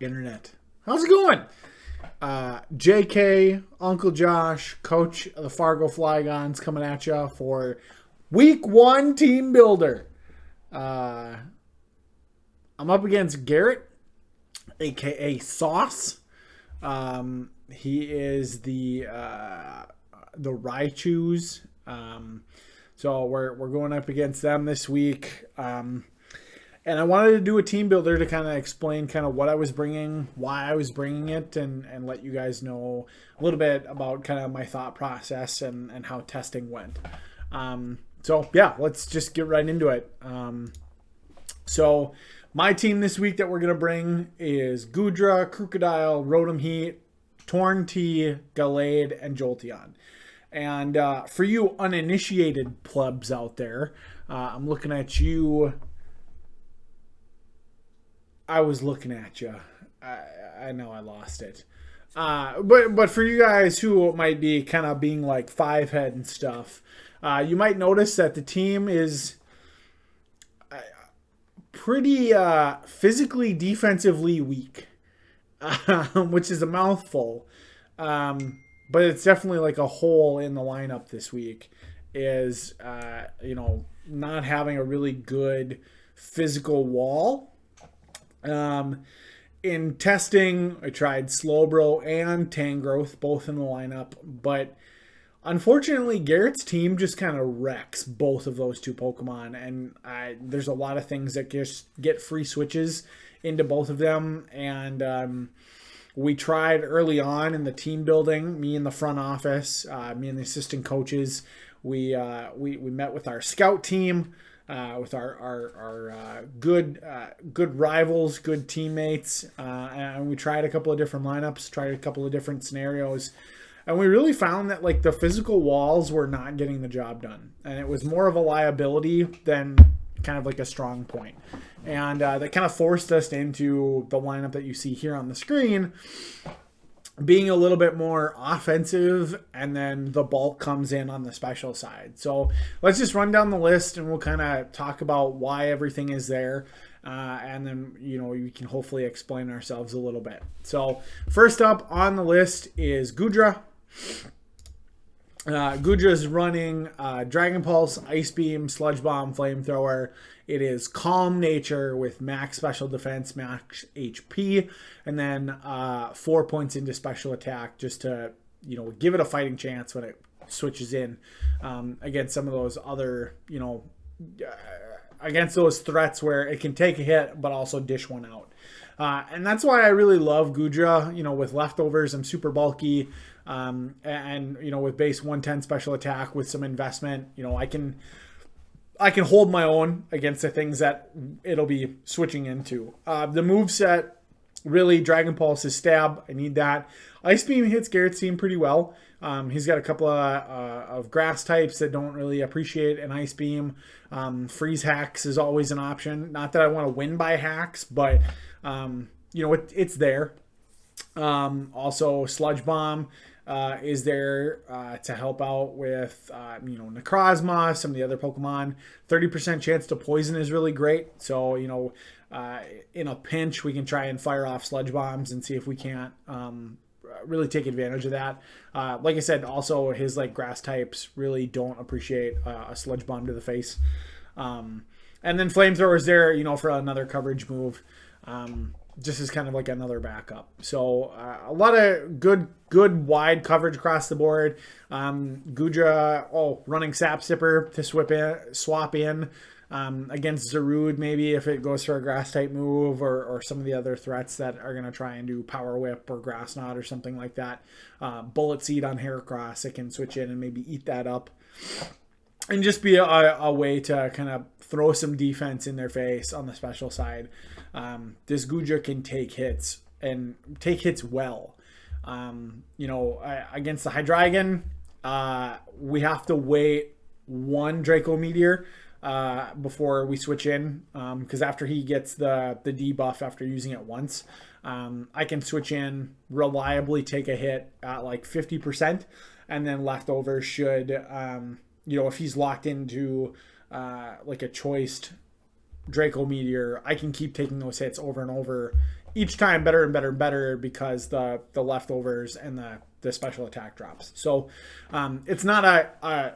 Internet. How's it going? JK, Uncle Josh, coach of the Fargo Flygons coming at you for week 1 team builder. I'm up against Garrett, aka Sauce. He is the Raichus. So we're going up against them this week. And I wanted to do a team builder to kind of explain kind of what I was bringing, why I was bringing it, and let you guys know a little bit about kind of my thought process and how testing went. So yeah, let's just get right into it. So my team this week that we're going to bring is Goodra, Crocodile, Rotom Heat, Torn T, Gelade, and Jolteon. And for you uninitiated plebs out there, I'm looking at you. I was looking at you. I know I lost it. But for you guys who might be kind of being like 5-head and stuff, you might notice that the team is pretty physically defensively weak, which is a mouthful. But it's definitely like a hole in the lineup this week is, not having a really good physical wall. In testing, I tried Slowbro and Tangrowth both in the lineup, but unfortunately Garrett's team just kind of wrecks both of those two Pokemon, and there's a lot of things that just get free switches into both of them, and we tried early on in the team building, me in the front office, me and the assistant coaches, we met with our scout team, with our good rivals, good teammates, and we tried a couple of different lineups, tried a couple of different scenarios, and we really found that like the physical walls were not getting the job done, and it was more of a liability than kind of like a strong point, and that kind of forced us into the lineup that you see here on the screen, being a little bit more offensive, and then the bulk comes in on the special side. So let's just run down the list and we'll kind of talk about why everything is there. And then, we can hopefully explain ourselves a little bit. So first up on the list is Goodra. Goodra is running Dragon Pulse, Ice Beam, Sludge Bomb, Flamethrower. It is Calm Nature with max special defense, max HP, and then 4 points into special attack just to, give it a fighting chance when it switches in against some of those other, against those threats where it can take a hit but also dish one out. And that's why I really love Goodra. With leftovers, I'm super bulky. And with base 110 special attack with some investment, I can hold my own against the things that it'll be switching into. The moveset, really, Dragon Pulse is stab. I need that. Ice Beam hits Garrett's team pretty well. He's got a couple of grass types that don't really appreciate an Ice Beam. Freeze Hacks is always an option. Not that I want to win by hacks, but, it's there. Also, Sludge Bomb is there to help out with, Necrozma, some of the other Pokemon. 30% chance to poison is really great. So, in a pinch, we can try and fire off Sludge Bombs and see if we can't really take advantage of that. Like I said, also his grass types really don't appreciate a Sludge Bomb to the face. And then Flamethrower is there, for another coverage move. Just as kind of like another backup. So a lot of good wide coverage across the board. Goodra, running Sap Sipper to swap in against Zarude, maybe if it goes for a grass type move, or some of the other threats that are going to try and do Power Whip or Grass Knot or something like that. Bullet Seed on Heracross, it can switch in and maybe eat that up. And just be a way to kind of throw some defense in their face on the special side. This Goodra can take hits and take hits well. Against the Hydreigon, we have to wait one Draco Meteor before we switch in, because after he gets the debuff after using it once, I can switch in, reliably take a hit at like 50%, and then leftovers should, if he's locked into like a choiced Draco Meteor, I can keep taking those hits over and over, each time better and better and better because the leftovers and the special attack drops. So it's not a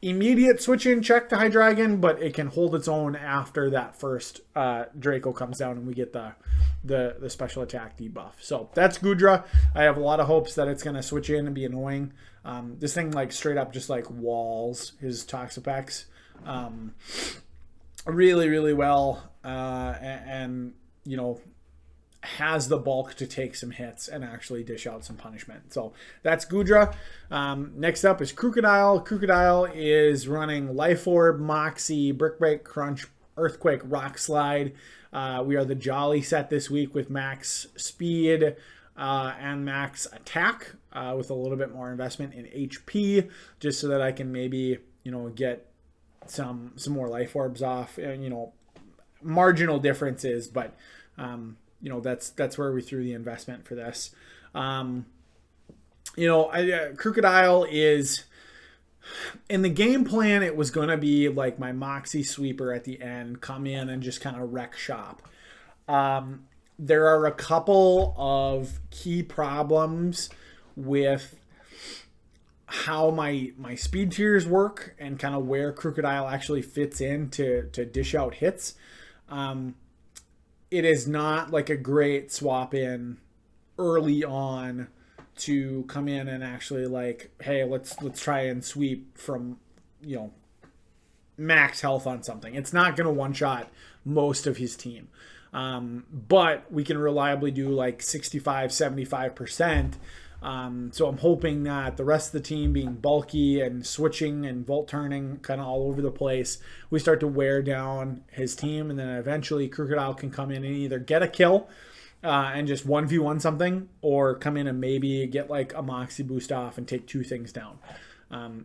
immediate switch in check to Hydreigon, but it can hold its own after that first Draco comes down and we get the special attack debuff. So that's Goodra. I have a lot of hopes that it's going to switch in and be annoying. This thing like straight up just like walls his Toxipex really, really well, and you know, has the bulk to take some hits and actually dish out some punishment. So that's Goodra. Next up is Crocodile. Crocodile is running Life Orb, Moxie, Brick Break, Crunch, Earthquake, Rock Slide. We are the Jolly set this week with max speed and max attack with a little bit more investment in HP, just so that I can maybe, you know, get some more Life Orbs off, and, you know, marginal differences, but you know, that's where we threw the investment for this. You know, Crocodile is, in the game plan, it was going to be like my Moxie sweeper at the end, come in and just kind of wreck shop. There are a couple of key problems with how my speed tiers work and kind of where Crocodile actually fits in to dish out hits. It is not like a great swap in early on to come in and actually like, hey, let's try and sweep from, you know, max health on something. It's not going to one-shot most of his team. But we can reliably do like 65, 75%. So I'm hoping that the rest of the team being bulky and switching and volt turning kind of all over the place, we start to wear down his team, and then eventually Crocodile can come in and either get a kill and just 1v1 something, or come in and maybe get like a Moxie boost off and take two things down.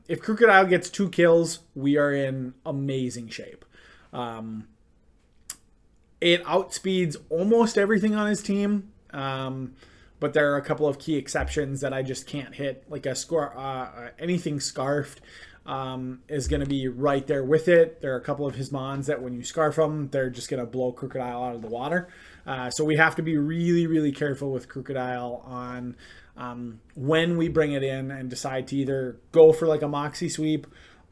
If Crocodile gets 2 kills, we are in amazing shape. It outspeeds almost everything on his team. But there are a couple of key exceptions that I just can't hit. Like anything Scarfed is going to be right there with it. There are a couple of his mons that when you Scarf them, they're just going to blow Crocodile out of the water. So we have to be really, really careful with Crocodile on when we bring it in and decide to either go for like a Moxie sweep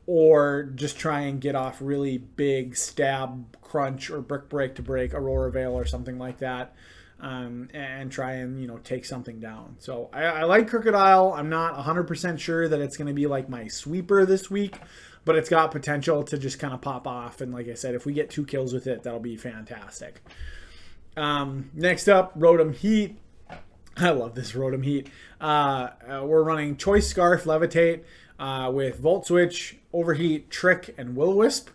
or just try and get off really big stab, crunch, or brick break to break Aurora Veil or something like that. And try and, you know, take something down. So I like Crocodile. I'm not 100% sure that it's going to be like my sweeper this week, but it's got potential to just kind of pop off. And like I said, if we get 2 kills with it, that'll be fantastic. Next up, Rotom Heat. I love this Rotom Heat. We're running Choice Scarf, Levitate with Volt Switch, Overheat, Trick, and Will-O-Wisp.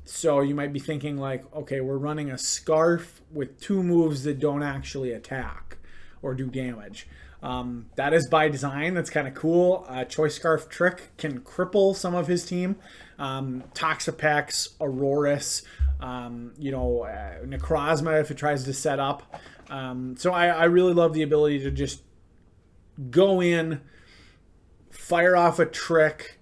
So you might be thinking like, okay, we're running a Scarf with 2 moves that don't actually attack or do damage. That is by design. That's kind of cool. Choice Scarf Trick can cripple some of his team. Toxipex, Aurorus, you know, Necrozma if it tries to set up. So I really love the ability to just go in, fire off a Trick,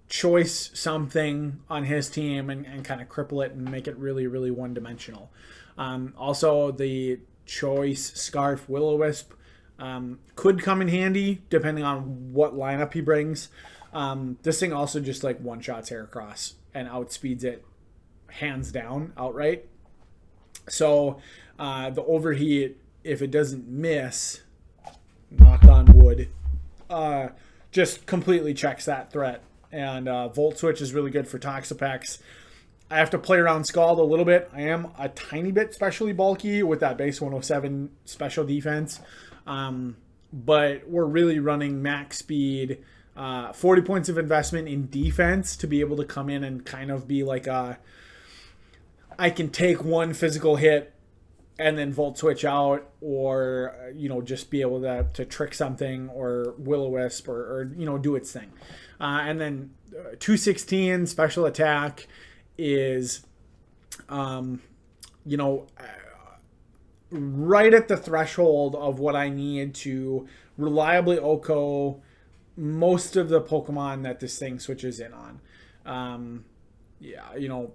choice something on his team and kind of cripple it and make it really, really one-dimensional. Also, the Choice Scarf Will-O-Wisp could come in handy depending on what lineup he brings. This thing also just like one-shots Heracross and outspeeds it hands down outright. So the Overheat, if it doesn't miss, knock on wood, just completely checks that threat. And Volt Switch is really good for Toxipex. I have to play around Scald a little bit. I am a tiny bit specially bulky with that base 107 special defense. But we're really running max speed, 40 points of investment in defense to be able to come in and kind of be like I can take 1 physical hit and then Volt Switch out, or, you know, just be able to trick something or Will-O-Wisp or, you know, do its thing. And then 216 special attack is, you know, right at the threshold of what I need to reliably OHKO most of the Pokemon that this thing switches in on. Yeah, you know,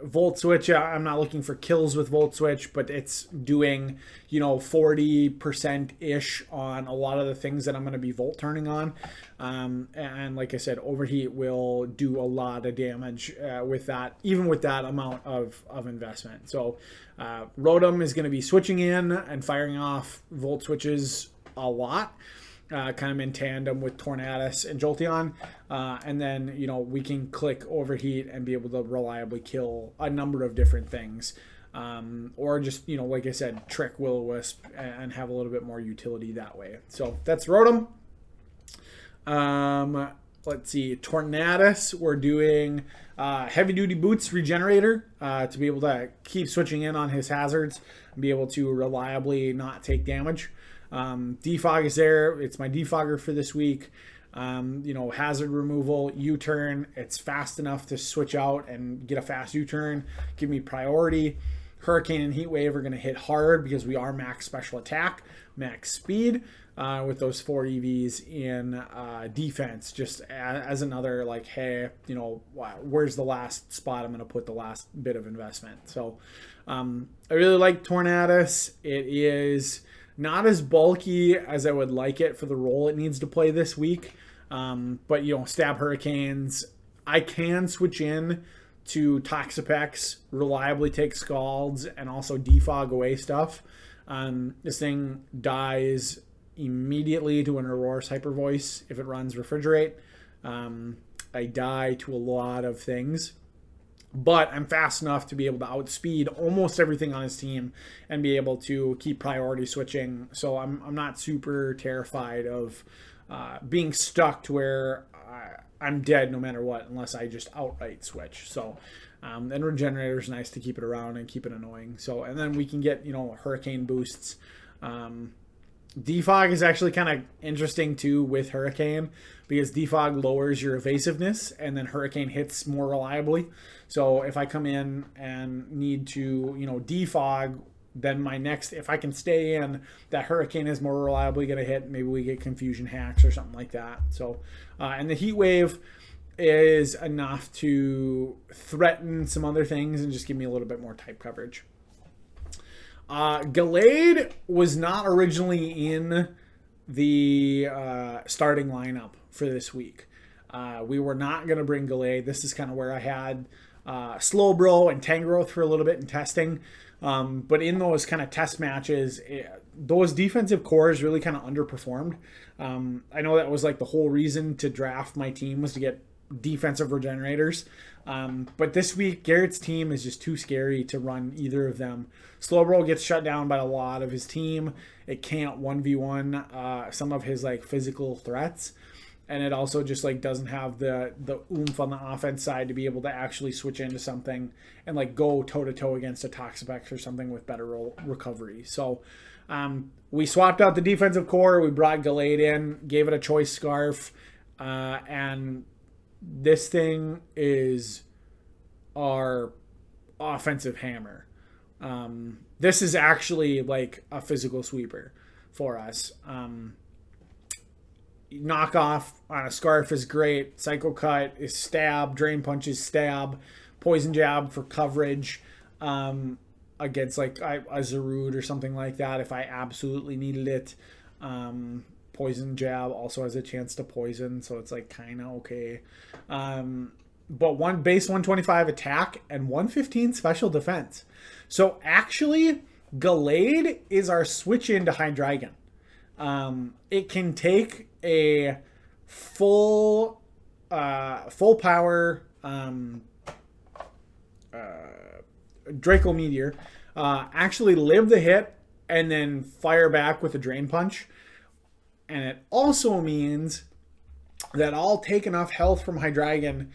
Volt Switch, I'm not looking for kills with Volt Switch, but it's doing, 40%-ish on a lot of the things that I'm going to be Volt turning on. And like I said, Overheat will do a lot of damage with that, even with that amount of investment. So Rotom is going to be switching in and firing off Volt Switches a lot. Kind of in tandem with Tornadus and Jolteon. And then, we can click Overheat and be able to reliably kill a number of different things. Or just, like I said, trick Will-O-Wisp and have a little bit more utility that way. So that's Rotom. Let's see. Tornadus, we're doing Heavy Duty Boots Regenerator to be able to keep switching in on his hazards and be able to reliably not take damage. Defog is there. It's my defogger for this week. Hazard removal, U-turn. It's fast enough to switch out and get a fast U-turn. Give me priority. Hurricane and Heat Wave are going to hit hard because we are max special attack, max speed, with those 4 EVs in defense. Just as another hey, where's the last spot I'm going to put the last bit of investment. So I really like Tornadus. It is not as bulky as I would like it for the role it needs to play this week. But, stab hurricanes. I can switch in to Toxipex, reliably take scalds, and also defog away stuff. This thing dies immediately to an Aurora's Hyper Voice if it runs Refrigerate. I die to a lot of things. But I'm fast enough to be able to outspeed almost everything on his team and be able to keep priority switching. So I'm not super terrified of being stuck to where I'm dead no matter what, unless I just outright switch. So and Regenerator is nice to keep it around and keep it annoying. So and then we can get Hurricane boosts. Defog is actually kind of interesting too with Hurricane because Defog lowers your evasiveness and then Hurricane hits more reliably. So if I come in and need to, defog, then my next, if I can stay in, that Hurricane is more reliably going to hit. Maybe we get Confusion Hacks or something like that. So, and the Heat Wave is enough to threaten some other things and just give me a little bit more type coverage. Gelade was not originally in the starting lineup for this week. We were not going to bring Gelade. This is kind of where I had Slowbro and Tangrowth for a little bit in testing. But in those kind of test matches, those defensive cores really kind of underperformed. I know that was the whole reason to draft my team was to get defensive regenerators. But this week, Garrett's team is just too scary to run either of them. Slowbro gets shut down by a lot of his team. It can't 1v1 some of his physical threats. And it also just doesn't have the oomph on the offense side to be able to actually switch into something and go toe-to-toe against a Toxipex or something with better recovery. So we swapped out the defensive core. We brought Gelade in, gave it a choice scarf, and this thing is our offensive hammer. This is actually a physical sweeper for us. Knockoff on a scarf is great. Psycho Cut is stab. Drain Punch is stab. Poison Jab for coverage against a Zarude or something like that if I absolutely needed it. Poison Jab also has a chance to poison, so it's kind of okay. But one base 125 attack and 115 special defense. So actually, Glade is our switch into Hydreigon. It can take a full power Draco Meteor, actually live the hit and then fire back with a Drain Punch. And it also means that I'll take enough health from Hydreigon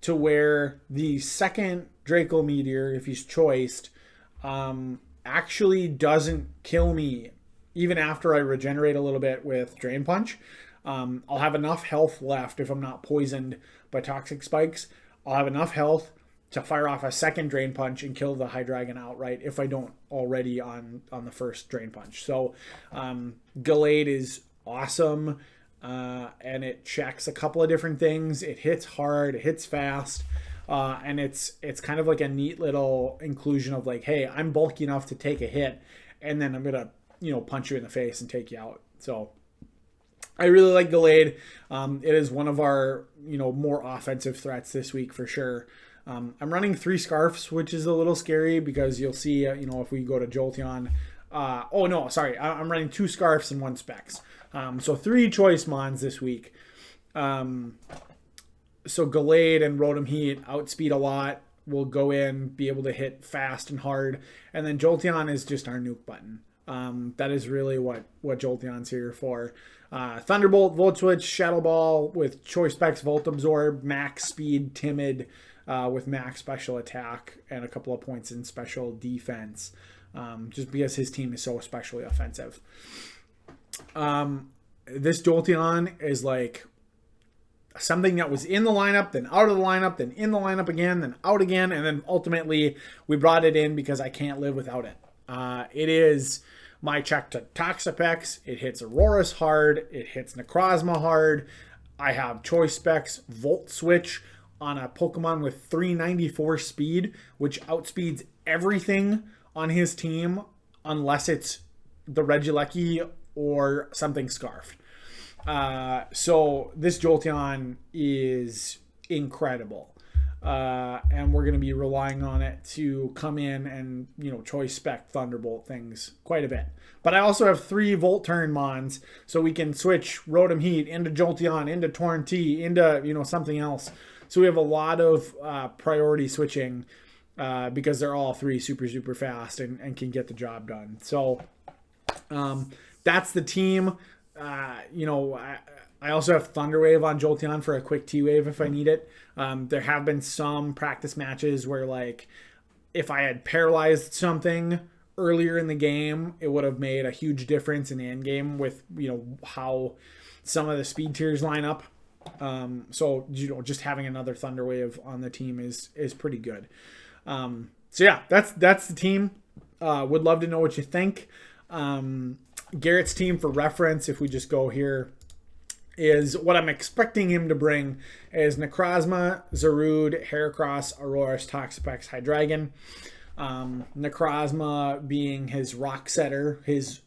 to where the second Draco Meteor, if he's choiced, actually doesn't kill me even after I regenerate a little bit with Drain Punch. I'll have enough health left if I'm not poisoned by Toxic Spikes. I'll have enough health to fire off a second Drain Punch and kill the Hydreigon outright if I don't already on the first Drain Punch. So Gelade is awesome, and it checks a couple of different things. It hits hard, it hits fast. And it's kind of like a neat little inclusion of like, hey, I'm bulky enough to take a hit, and then I'm gonna punch you in the face and take you out. So I really like Gelade. It is one of our more offensive threats this week for sure. I'm running 3 Scarfs, which is a little scary because you'll see if we go to Jolteon. I'm running 2 Scarfs and 1 Specs. So 3 choice mons this week. So Glade and Rotom Heat outspeed a lot. We'll go in, be able to hit fast and hard. And then Jolteon is just our nuke button. That is really what Jolteon's here for. Thunderbolt, Volt Switch, Shadow Ball with Choice Specs, Volt Absorb, Max Speed, Timid with Max Special Attack, and a couple of points in Special Defense. Just because his team is so especially offensive. This Jolteon is like something that was in the lineup, then out of the lineup, then in the lineup again, then out again, and then ultimately we brought it in because I can't live without it. It is my check to Toxipex. It hits Aurorus hard. It hits Necrozma hard. I have Choice Specs, Volt Switch on a Pokemon with 394 speed, which outspeeds everything on his team unless it's the Regieleki or something Scarfed. So this Jolteon is incredible. And we're going to be relying on it to come in and, Choice Spec Thunderbolt things quite a bit. But I also have 3 Volt Turn Mons, so we can switch Rotom Heat into Jolteon, into Tornadus, into, something else. So we have a lot of priority switching because they're all 3 super, super fast and can get the job done. So that's the team. I also have Thunder Wave on Jolteon for a quick T-Wave if I need it. There have been some practice matches where, like, if I had paralyzed something earlier in the game, it would have made a huge difference in the end game with, how some of the speed tiers line up. So just having another Thunder Wave on the team is pretty good. So yeah, that's the team. Would love to know what you think. Garrett's team, for reference, if we just go here, is what I'm expecting him to bring is Necrozma, Zarude, Heracross, Aurorus, Toxipex, Hydreigon. Necrozma being his rock setter, his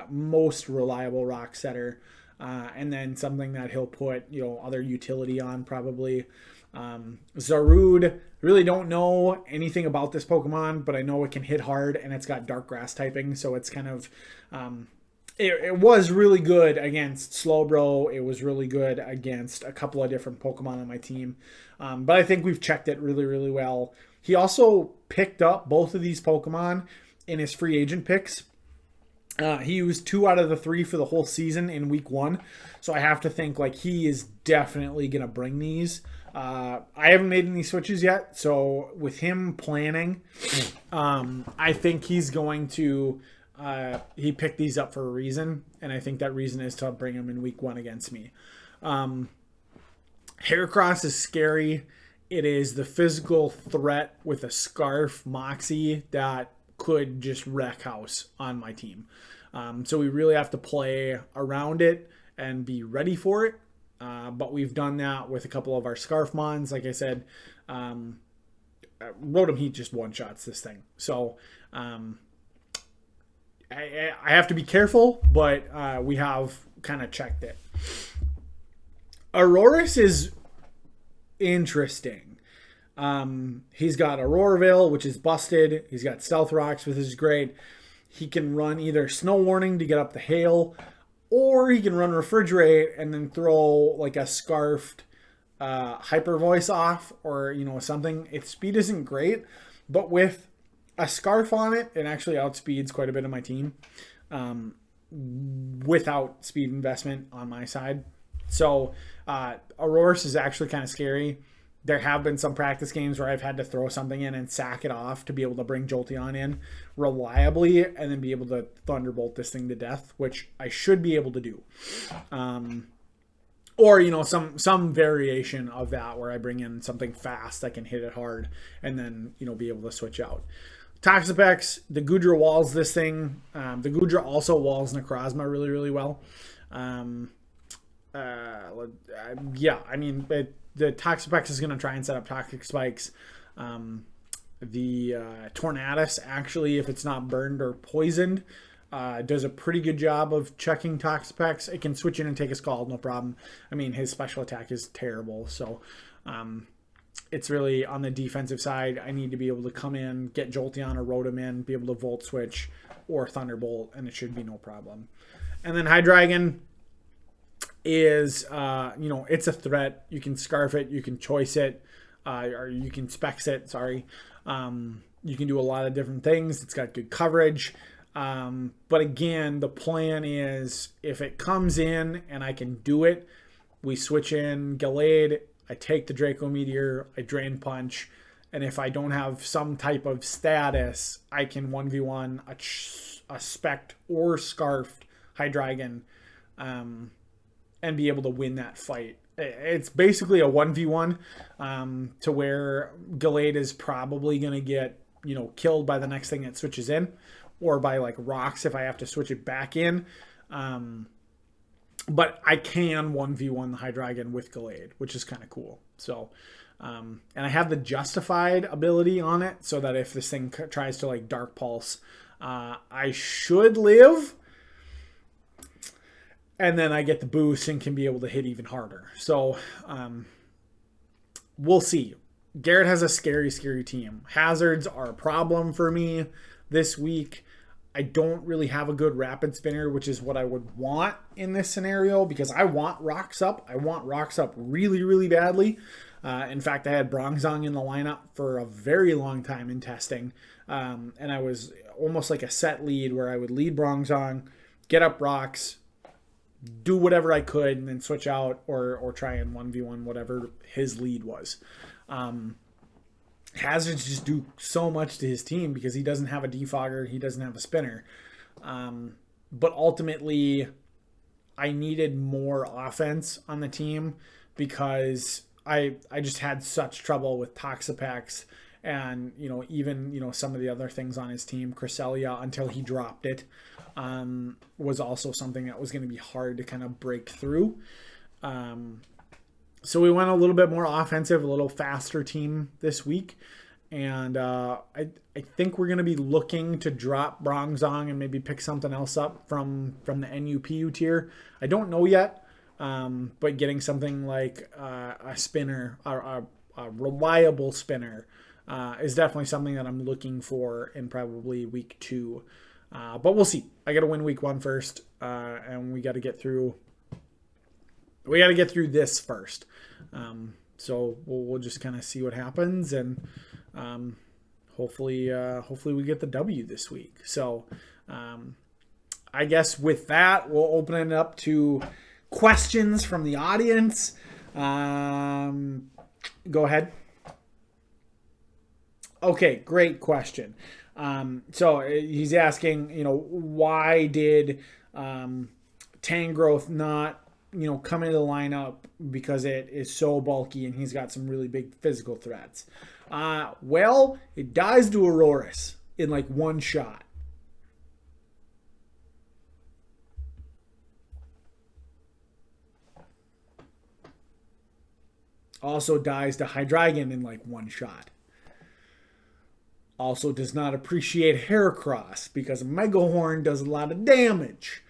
most reliable rock setter, and then something that he'll put other utility on probably. Zarude, really don't know anything about this Pokemon, but I know it can hit hard and it's got dark grass typing, so it's kind of it was really good against Slowbro. It was really good against a couple of different Pokemon on my team, but I think we've checked it really, really well. He also picked up both of these Pokemon in his free agent picks. He used 2 out of the 3 for the whole season in week 1. So I have to think like he is definitely going to bring these. I haven't made any switches yet. So with him planning, I think he's going to, he picked these up for a reason. And I think that reason is to bring him in week 1 against me. Heracross is scary. It is the physical threat with a Scarf Moxie that could just wreck house on my team. So we really have to play around it and be ready for it. But we've done that with a couple of our Scarf Mons. Like I said, Rotom Heat just one-shots this thing. So I have to be careful, but we have kind of checked it. Aurorus is interesting. He's got Aurora Veil, which is busted. He's got Stealth Rocks, which is great. He can run either Snow Warning to get up the hail, or he can run Refrigerate and then throw like a Scarfed Hyper Voice off, or something. Its speed isn't great, but with a Scarf on it, it actually outspeeds quite a bit of my team without speed investment on my side. So Aurorus is actually kind of scary. There have been some practice games where I've had to throw something in and sack it off to be able to bring Jolteon in reliably and then be able to Thunderbolt this thing to death, which I should be able to do. Or, some variation of that where I bring in something fast that can hit it hard and then, be able to switch out. Toxipex, the Goodra walls this thing. The Goodra also walls Necrozma really, really well. Yeah, I mean, the Toxipex is going to try and set up toxic spikes. The Tornadus, actually, if it's not burned or poisoned, does a pretty good job of checking Toxipex. It can switch in and take a Scald, no problem. I mean, his special attack is terrible, so it's really on the defensive side. I need to be able to come in, get Jolteon or Rotom in, be able to Volt Switch or Thunderbolt, and it should be no problem. And then Hydreigon is, it's a threat. You can Scarf it, you can Choice it, or you can Specs it, sorry. You can do a lot of different things. It's got good coverage. But again, the plan is if it comes in and I can do it, we switch in Gelade, I take the Draco Meteor, I Drain Punch, and if I don't have some type of status, I can 1v1 a Spect or Scarfed Hydreigon and be able to win that fight. It's basically a 1v1 to where Gelade is probably going to get, killed by the next thing that switches in, or by like rocks if I have to switch it back in. But I can 1v1 the Hydreigon with Gelade, which is kind of cool. So, and I have the Justified ability on it, so that if this thing tries to like Dark Pulse, I should live. And then I get the boost and can be able to hit even harder. So, we'll see. Garrett has a scary, scary team. Hazards are a problem for me this week. I don't really have a good Rapid Spinner, which is what I would want in this scenario, because I want Rocks Up. I want Rocks Up really, really badly. In fact, I had Bronzong in the lineup for a very long time in testing. And I was almost like a set lead where I would lead Bronzong, get up Rocks, do whatever I could, and then switch out or try and 1v1 whatever his lead was. Hazards just do so much to his team because he doesn't have a defogger, he doesn't have a spinner. But ultimately, I needed more offense on the team because I just had such trouble with Toxipex and, even, some of the other things on his team. Cresselia, until he dropped it, was also something that was going to be hard to kind of break through. So we went a little bit more offensive, a little faster team this week. And I think we're going to be looking to drop Bronzong and maybe pick something else up from the NUPU tier. I don't know yet, but getting something like a spinner, a reliable spinner, is definitely something that I'm looking for in probably week 2. But we'll see. I got to win week 1 first, and we got to get through. We got to get through this first. So we'll just kind of see what happens, and hopefully we get the W this week. So I guess with that, we'll open it up to questions from the audience. Go ahead. Okay, great question. So he's asking, why did Tangrowth not come into the lineup, because it is so bulky and he's got some really big physical threats. Well, it dies to Aurorus in like one shot. Also dies to Hydreigon in like one shot. Also does not appreciate Heracross because Megahorn does a lot of damage.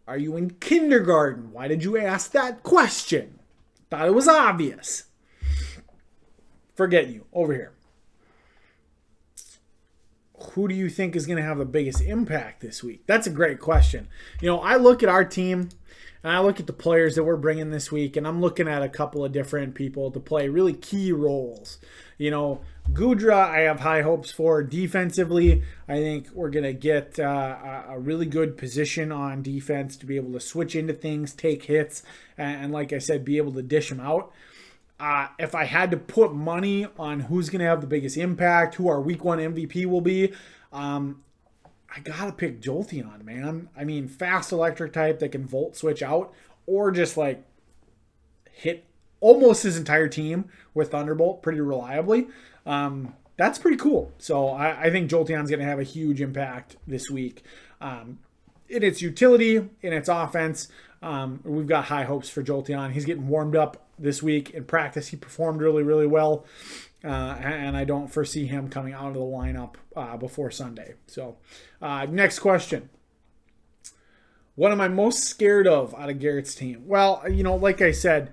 Are you in kindergarten? Why did you ask that question? Thought it was obvious. Forget you. Over here. Who do you think is going to have the biggest impact this week? That's a great question. I look at our team and I look at the players that we're bringing this week, and I'm looking at a couple of different people to play really key roles. Goodra, I have high hopes for defensively. I think we're going to get a really good position on defense to be able to switch into things, take hits, and like I said, be able to dish them out. If I had to put money on who's going to have the biggest impact, who our week 1 MVP will be, I got to pick Jolteon, man. I mean, fast electric type that can Volt Switch out or just like hit almost his entire team with Thunderbolt pretty reliably. That's pretty cool. So I think Jolteon's going to have a huge impact this week in its utility, in its offense. we've got high hopes for Jolteon. He's getting warmed up this week in practice. He performed really, really well. And I don't foresee him coming out of the lineup before Sunday. So, next question. What am I most scared of out of Garrett's team? Well, like I said,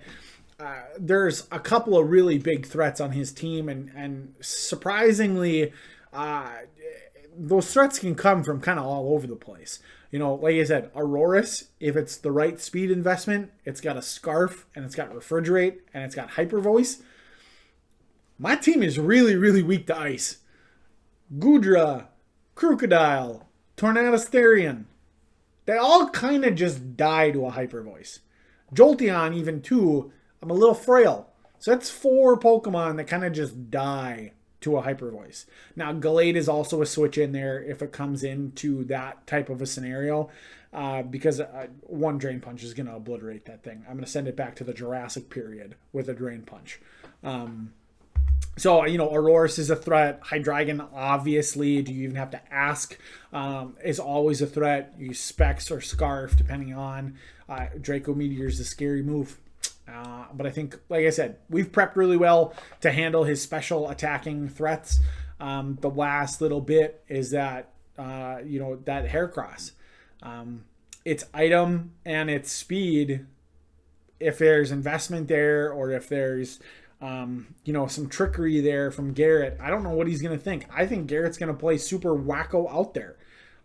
there's a couple of really big threats on his team. And surprisingly, those threats can come from kind of all over the place. Like I said, Aurorus, if it's the right speed investment, it's got a Scarf, and it's got Refrigerate, and it's got Hyper Voice. My team is really, really weak to ice. Goodra, Crocodile, Tornadus Therian. They all kind of just die to a Hyper Voice. Jolteon, even too, I'm a little frail. So that's 4 Pokemon that kind of just die to a Hyper Voice. Now, Gelade is also a switch in there if it comes into that type of a scenario. Because one Drain Punch is going to obliterate that thing. I'm going to send it back to the Jurassic period with a Drain Punch. So, Aurorus is a threat. Hydreigon, obviously, do you even have to ask, is always a threat. You use Specs or Scarf, depending on. Draco Meteor is a scary move. But I think, like I said, we've prepped really well to handle his special attacking threats. The last little bit is that, that Heracross. Its item and its speed, if there's investment there or if there's some trickery there from Garrett, I don't know what he's going to think. I think Garrett's going to play super wacko out there.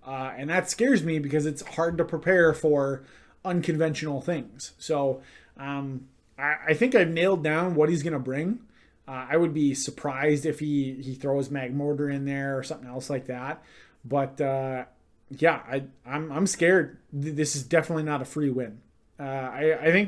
And that scares me because it's hard to prepare for unconventional things. So I think I've nailed down what he's going to bring. I would be surprised if he throws Magmortar in there or something else like that. But I'm scared. This is definitely not a free win. I think